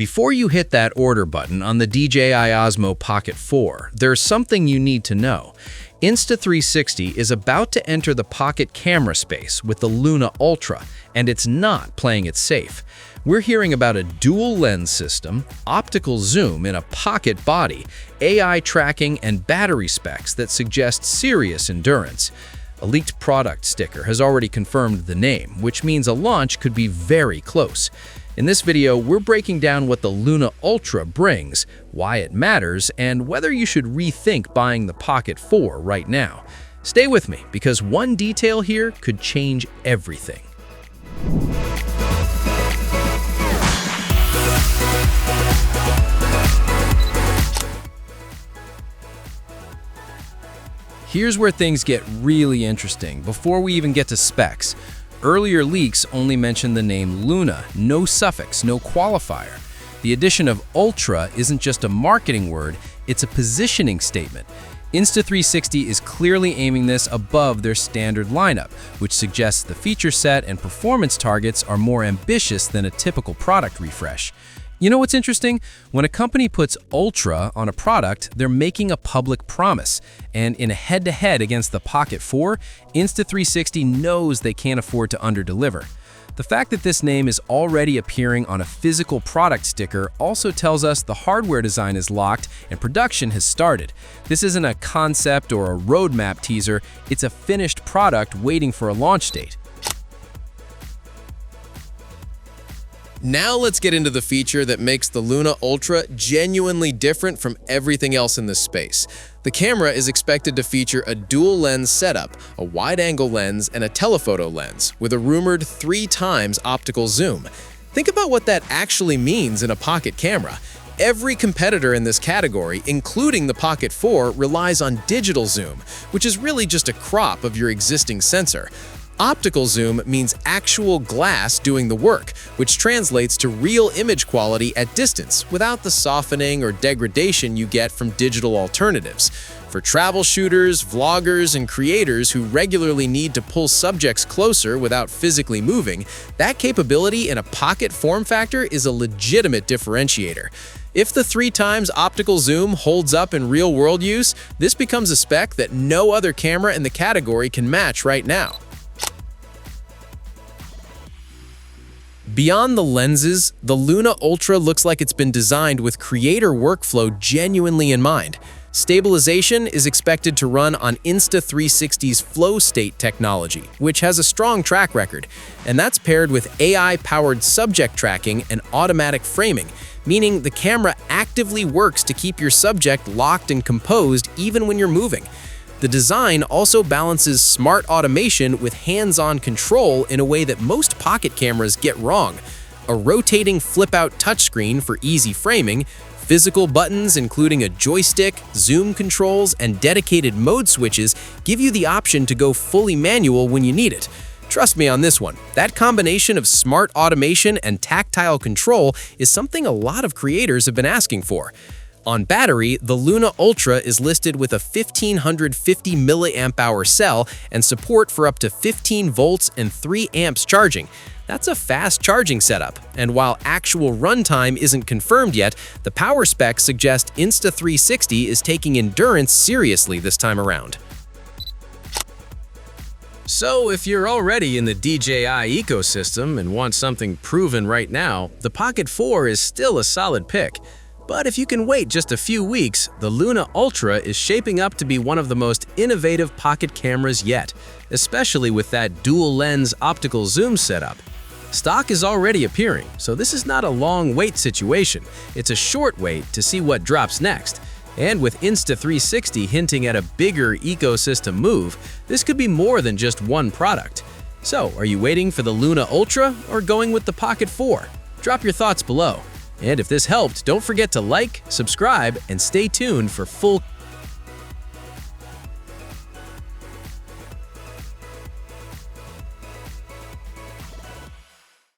Before you hit that order button on the DJI Osmo Pocket 4, there's something you need to know. Insta360 is about to enter the Pocket camera space with the Luna Ultra, and it's not playing it safe. We're hearing about a dual lens system, optical zoom in a pocket body, AI tracking, and battery specs that suggest serious endurance. A leaked product sticker has already confirmed the name, which means a launch could be very close. In this video, we're breaking down what the Luna Ultra brings, why it matters, and whether you should rethink buying the Pocket 4 right now. Stay with me, because one detail here could change everything. Here's where things get really interesting before we even get to specs. Earlier leaks only mentioned the name Luna, no suffix, no qualifier. The addition of Ultra isn't just a marketing word, it's a positioning statement. Insta360 is clearly aiming this above their standard lineup, which suggests the feature set and performance targets are more ambitious than a typical product refresh. You know what's interesting? When a company puts Ultra on a product, they're making a public promise. And in a head-to-head against the Pocket 4, Insta360 knows they can't afford to underdeliver. The fact that this name is already appearing on a physical product sticker also tells us the hardware design is locked and production has started. This isn't a concept or a roadmap teaser, it's a finished product waiting for a launch date. Now let's get into the feature that makes the Luna Ultra genuinely different from everything else in this space. The camera is expected to feature a dual lens setup, a wide-angle lens, and a telephoto lens, with a rumored 3x optical zoom. Think about what that actually means in a pocket camera. Every competitor in this category, including the Pocket 4, relies on digital zoom, which is really just a crop of your existing sensor. Optical zoom means actual glass doing the work, which translates to real image quality at distance without the softening or degradation you get from digital alternatives. For travel shooters, vloggers, and creators who regularly need to pull subjects closer without physically moving, that capability in a pocket form factor is a legitimate differentiator. If the 3x optical zoom holds up in real-world use, this becomes a spec that no other camera in the category can match right now. Beyond the lenses, the Luna Ultra looks like it's been designed with creator workflow genuinely in mind. Stabilization is expected to run on Insta360's flow state technology, which has a strong track record, and that's paired with AI-powered subject tracking and automatic framing, meaning the camera actively works to keep your subject locked and composed even when you're moving. The design also balances smart automation with hands-on control in a way that most pocket cameras get wrong. A rotating flip-out touchscreen for easy framing, physical buttons including a joystick, zoom controls, and dedicated mode switches give you the option to go fully manual when you need it. Trust me on this one, that combination of smart automation and tactile control is something a lot of creators have been asking for. On battery, the Luna Ultra is listed with a 1550 mAh cell and support for up to 15 volts and 3 amps charging. That's a fast charging setup, and while actual runtime isn't confirmed yet, the power specs suggest Insta360 is taking endurance seriously this time around. So if you're already in the DJI ecosystem and want something proven right now, the Pocket 4 is still a solid pick. But if you can wait just a few weeks, the Luna Ultra is shaping up to be one of the most innovative pocket cameras yet, especially with that dual-lens optical zoom setup. Stock is already appearing, so this is not a long wait situation. It's a short wait to see what drops next. And with Insta360 hinting at a bigger ecosystem move, this could be more than just one product. So, are you waiting for the Luna Ultra or going with the Pocket 4? Drop your thoughts below. And if this helped, don't forget to like, subscribe, and stay tuned for full